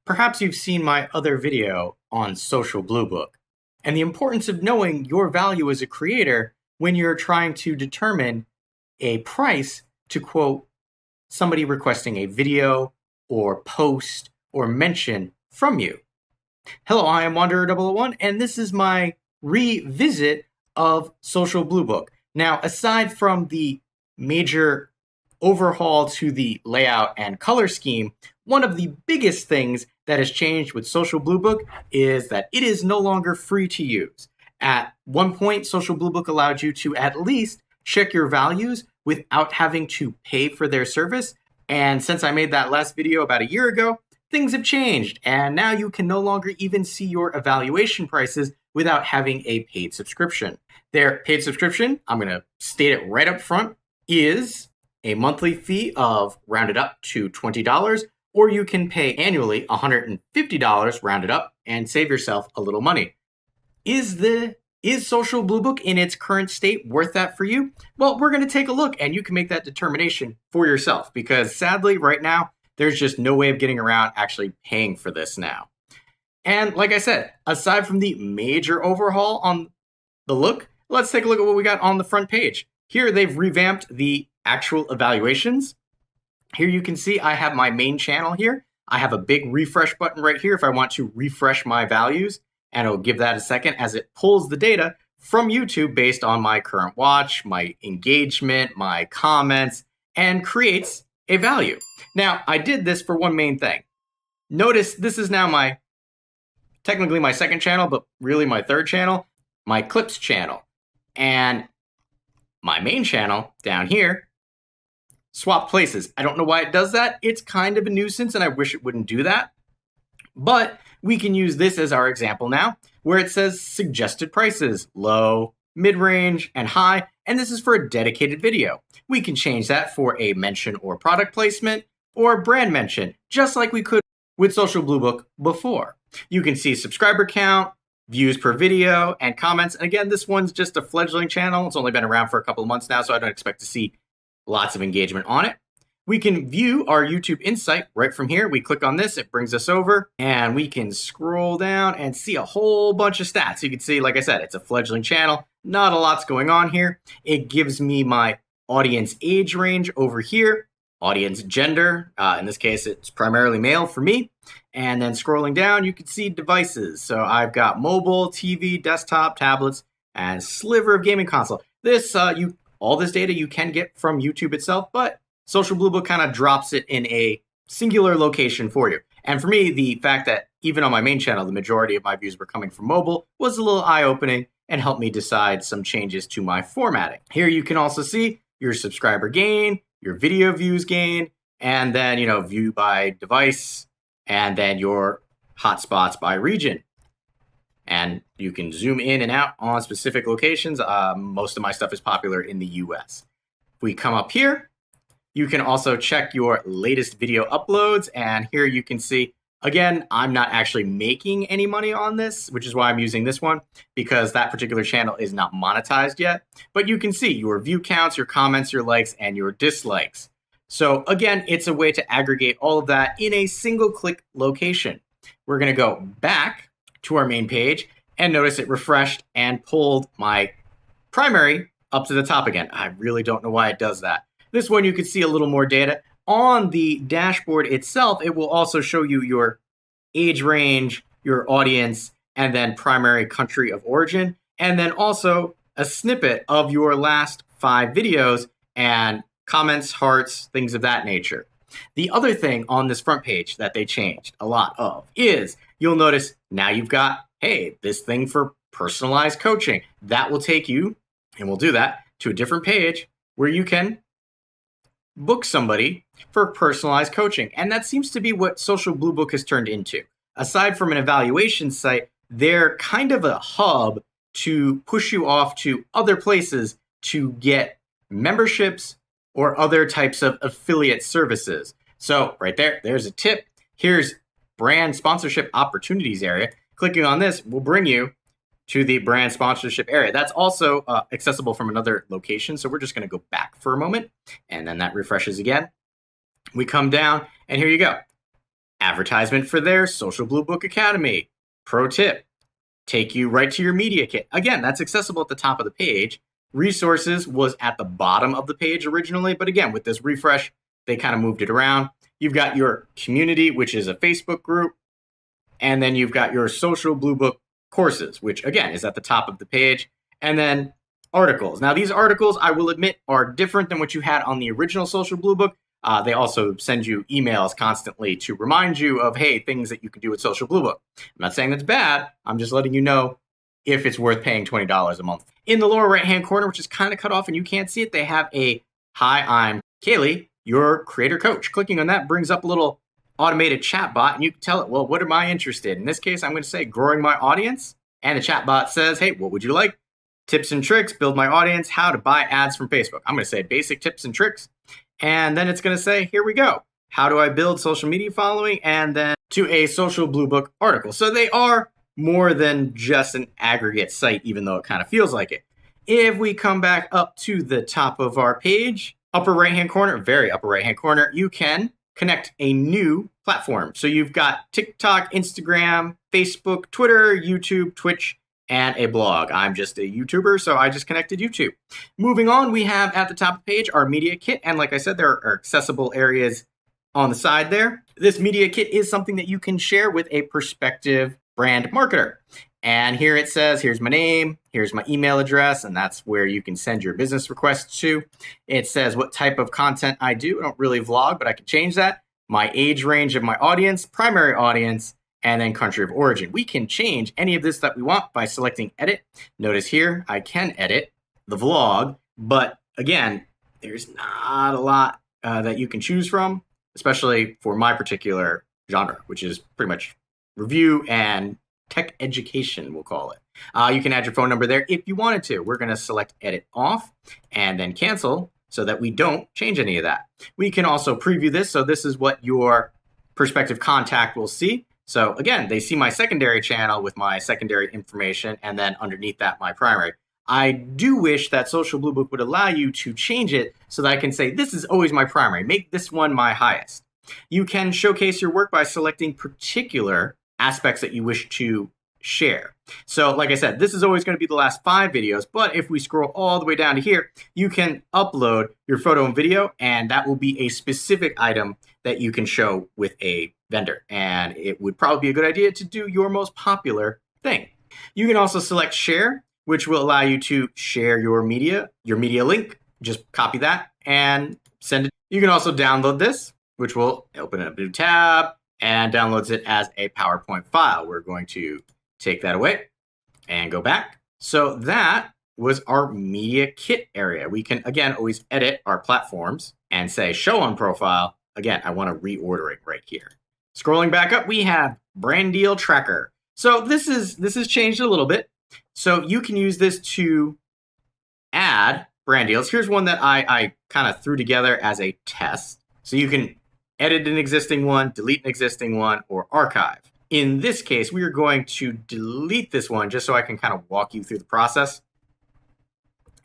Perhaps you've seen my other video on Social Bluebook and the importance of knowing your value as a creator when you're trying to determine a price to quote somebody requesting a video or post or mention from you. Hello, I am Wanderer001 and this is my revisit of Social Bluebook. Now, aside from the major overhaul to the layout and color scheme, one of the biggest things that has changed with Social Bluebook is that it is no longer free to use. At one point, Social Bluebook allowed you to at least check your values without having to pay for their service. And since I made that last video about a year ago, things have changed. And now you can no longer even see your evaluation prices without having a paid subscription. Their paid subscription, I'm going to state it right up front, is a monthly fee of rounded up to $20, or you can pay annually $150 rounded up and save yourself a little money. Is Social Bluebook in its current state worth that for you? Well, we're going to take a look and you can make that determination for yourself because sadly right now, there's just no way of getting around actually paying for this now. And like I said, aside from the major overhaul on the look, let's take a look at what we got on the front page. Here they've revamped the actual evaluations. Here you can see I have my main channel here. I have a big refresh button right here if I want to refresh my values, and I'll give that a second as it pulls the data from YouTube based on my current watch, my engagement, my comments, and creates a value. Now, I did this for one main thing. Notice this is now technically my second channel, but really my third channel, my clips channel. And my main channel down here, swap places. I don't know why it does that. It's kind of a nuisance and I wish it wouldn't do that. But we can use this as our example now, where it says suggested prices, low, mid-range, and high. And this is for a dedicated video. We can change that for a mention or product placement or brand mention, just like we could with Social Bluebook before. You can see subscriber count, views per video, and comments. And again, this one's just a fledgling channel. It's only been around for a couple of months now, so I don't expect to see lots of engagement on it. We can view our YouTube Insight right from here. We click on this, it brings us over, and we can scroll down and see a whole bunch of stats. You can see, like I said, it's a fledgling channel. Not a lot's going on here. It gives me my audience age range over here, audience gender. In this case, it's primarily male for me. And then scrolling down, you can see devices. So I've got mobile, TV, desktop, tablets, and sliver of gaming console. All this data you can get from YouTube itself, but Social Bluebook kind of drops it in a singular location for you. And for me, the fact that even on my main channel, the majority of my views were coming from mobile was a little eye-opening and helped me decide some changes to my formatting. Here you can also see your subscriber gain, your video views gain, and then, view by device, and then your hotspots by region. And you can zoom in and out on specific locations. Most of my stuff is popular in the US. If we come up here, you can also check your latest video uploads. And here you can see, again, I'm not actually making any money on this, which is why I'm using this one, because that particular channel is not monetized yet. But you can see your view counts, your comments, your likes, and your dislikes. So again, it's a way to aggregate all of that in a single click location. We're going to go back to our main page and notice it refreshed and pulled my primary up to the top again. I really don't know why it does that. This one, you can see a little more data. On the dashboard itself, it will also show you your age range, your audience, and then primary country of origin, and then also a snippet of your last 5 videos and comments, hearts, things of that nature. The other thing on this front page that they changed a lot of is you'll notice now you've got, hey, this thing for personalized coaching. That will take you, and we'll do that, to a different page where you can book somebody for personalized coaching. And that seems to be what Social Bluebook has turned into. Aside from an evaluation site, they're kind of a hub to push you off to other places to get memberships or other types of affiliate services. So right there's a tip. Here's brand sponsorship opportunities area. Clicking on this will bring you to the brand sponsorship area. That's also accessible from another location. So we're just going to go back for a moment, and then that refreshes again. We come down, and here you go. advertisement for their Social Bluebook Academy. Pro tip, take you right to your media kit. Again, that's accessible at the top of the page. Resources was at the bottom of the page originally, but again, with this refresh, they kind of moved it around. You've got your community, which is a Facebook group, and then you've got your Social Bluebook courses, which again is at the top of the page, and then articles. Now, these articles, I will admit, are different than what you had on the original Social Bluebook. They also send you emails constantly to remind you of, hey, things that you can do with Social Bluebook. I'm not saying that's bad. I'm just letting you know if it's worth paying $20 a month. In the lower right-hand corner, which is kind of cut off and you can't see it, they have a, hi, I'm Kaylee, your creator coach. Clicking on that brings up a little automated chat bot, and you can tell it, well, what am I interested in? In this case, I'm going to say growing my audience. And the chat bot says, hey, what would you like? Tips and tricks, build my audience, how to buy ads from Facebook. I'm going to say basic tips and tricks. And then it's going to say, here we go. How do I build social media following? And then to a Social Bluebook article. So they are more than just an aggregate site, even though it kind of feels like it. If we come back up to the top of our page, upper right-hand corner, very upper right-hand corner, you can connect a new platform. So you've got TikTok, Instagram, Facebook, Twitter, YouTube, Twitch, and a blog. I'm just a YouTuber, so I just connected YouTube. Moving on, we have at the top of the page our media kit. And like I said, there are accessible areas on the side there. This media kit is something that you can share with a prospective brand marketer. And here it says, here's my name, here's my email address, and that's where you can send your business requests to. It says what type of content I do. I don't really vlog, but I can change that. My age range of my audience, primary audience, and then country of origin. We can change any of this that we want by selecting edit. Notice here, I can edit the vlog, but again, there's not a lot that you can choose from, especially for my particular genre, which is pretty much review and tech education, we'll call it. You can add your phone number there if you wanted to. We're going to select edit off and then cancel so that we don't change any of that. We can also preview this. So this is what your prospective contact will see. So again, they see my secondary channel with my secondary information, and then underneath that, my primary. I do wish that Social Bluebook would allow you to change it so that I can say, this is always my primary. Make this one my highest. You can showcase your work by selecting particular aspects that you wish to share. So like I said, this is always going to be the last 5 videos, but if we scroll all the way down to here, you can upload your photo and video, and that will be a specific item that you can show with a vendor. And it would probably be a good idea to do your most popular thing. You can also select share, which will allow you to share your media link. Just copy that and send it. You can also download this, which will open up a new tab and downloads it as a PowerPoint file. We're going to take that away and go back. So that was our media kit area. We can, again, always edit our platforms and say show on profile. Again, I want to reorder it right here. Scrolling back up, we have brand deal tracker. So this has changed a little bit. So you can use this to add brand deals. Here's one that I kind of threw together as a test. So you can edit an existing one, delete an existing one, or archive. In this case, we are going to delete this one just so I can kind of walk you through the process.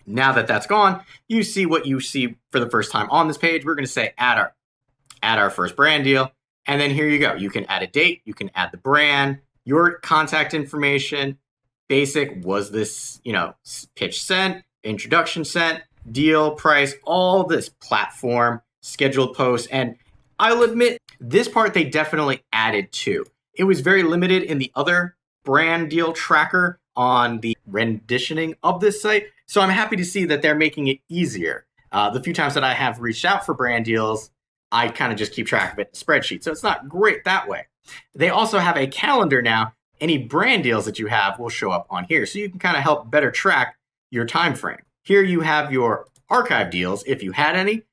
Now that that's gone, you see what you see for the first time on this page. We're going to say add our first brand deal. And then here you go. You can add a date. You can add the brand, your contact information, basic, was this, pitch sent, introduction sent, deal, price, all this platform, scheduled posts. And I'll admit, this part they definitely added to. It was very limited in the other brand deal tracker on the renditioning of this site. So I'm happy to see that they're making it easier. The few times that I have reached out for brand deals, I kind of just keep track of it in a spreadsheet. So it's not great that way. They also have a calendar now. Any brand deals that you have will show up on here. So you can kind of help better track your time frame. Here you have your archive deals if you had any.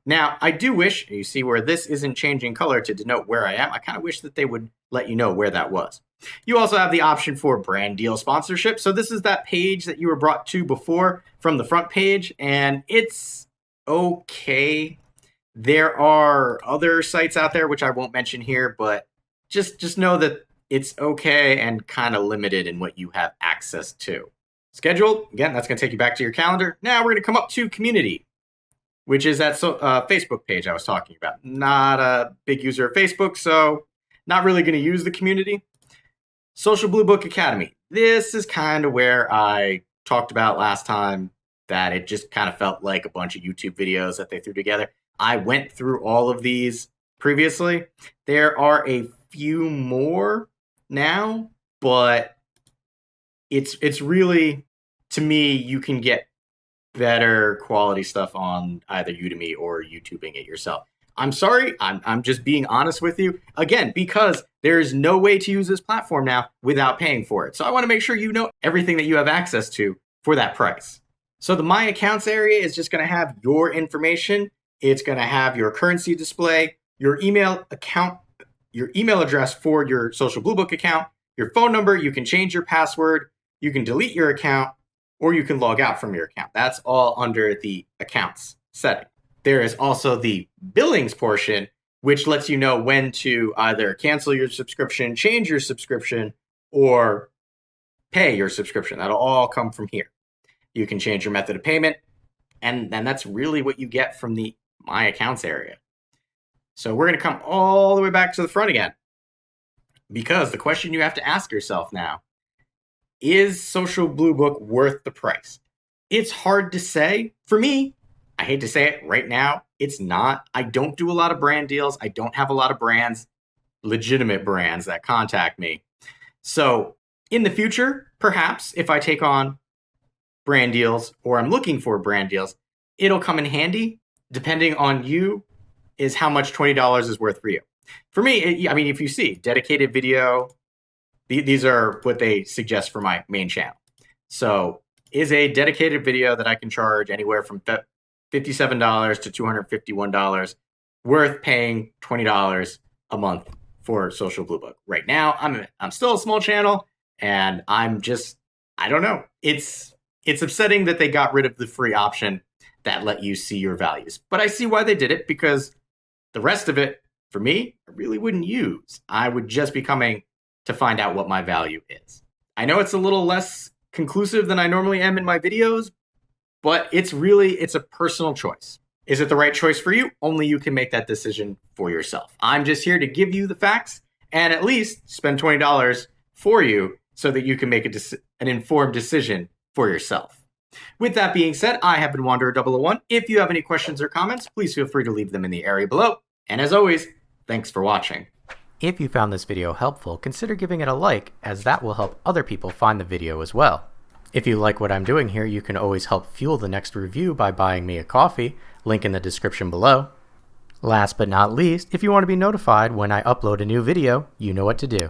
Now, I do wish, you see where this isn't changing color to denote where I am. I kind of wish that they would let you know where that was. You also have the option for brand deal sponsorship. So this is that page that you were brought to before from the front page, and it's okay. There are other sites out there, which I won't mention here, but just know that it's okay and kind of limited in what you have access to. Scheduled, again, that's going to take you back to your calendar. Now we're going to come up to community. which is that Facebook page I was talking about. Not a big user of Facebook, so not really going to use the community. Social Bluebook Academy. This is kind of where I talked about last time that it just kind of felt like a bunch of YouTube videos that they threw together. I went through all of these previously. There are a few more now, but it's really, to me, you can get better quality stuff on either Udemy or YouTubing it yourself. I'm sorry, I'm just being honest with you. Again, because there's no way to use this platform now without paying for it. So I want to make sure you know everything that you have access to for that price. So the My Accounts area is just going to have your information. It's going to have your currency display, your email account, your email address for your Social Bluebook account, your phone number. You can change your password. You can delete your account, or you can log out from your account. That's all under the accounts setting. There is also the billings portion, which lets you know when to either cancel your subscription, change your subscription, or pay your subscription. That'll all come from here. You can change your method of payment, and then that's really what you get from the My Accounts area. So we're going to come all the way back to the front again, because the question you have to ask yourself now, is Social Bluebook worth the price? It's hard to say. For me, I hate to say it right now, it's not. I don't do a lot of brand deals. I don't have a lot of brands, legitimate brands that contact me. So in the future, perhaps if I take on brand deals or I'm looking for brand deals, it'll come in handy. Depending on you is how much $20 is worth for you. For me, I mean, if you see dedicated video, these are what they suggest for my main channel. So is a dedicated video that I can charge anywhere from $57 to $251 worth paying $20 a month for Social Bluebook? Right now, I'm still a small channel, and I don't know. It's upsetting that they got rid of the free option that let you see your values. But I see why they did it, because the rest of it, for me, I really wouldn't use. I would just be coming to find out what my value is. I know it's a little less conclusive than I normally am in my videos, but it's a personal choice. Is it the right choice for you? Only you can make that decision for yourself. I'm just here to give you the facts and at least spend $20 for you so that you can make an informed decision for yourself. With that being said, I have been Wanderer001. If you have any questions or comments, please feel free to leave them in the area below. And as always, thanks for watching. If you found this video helpful, consider giving it a like, as that will help other people find the video as well. If you like what I'm doing here, you can always help fuel the next review by buying me a coffee, link in the description below. Last but not least, if you want to be notified when I upload a new video, you know what to do.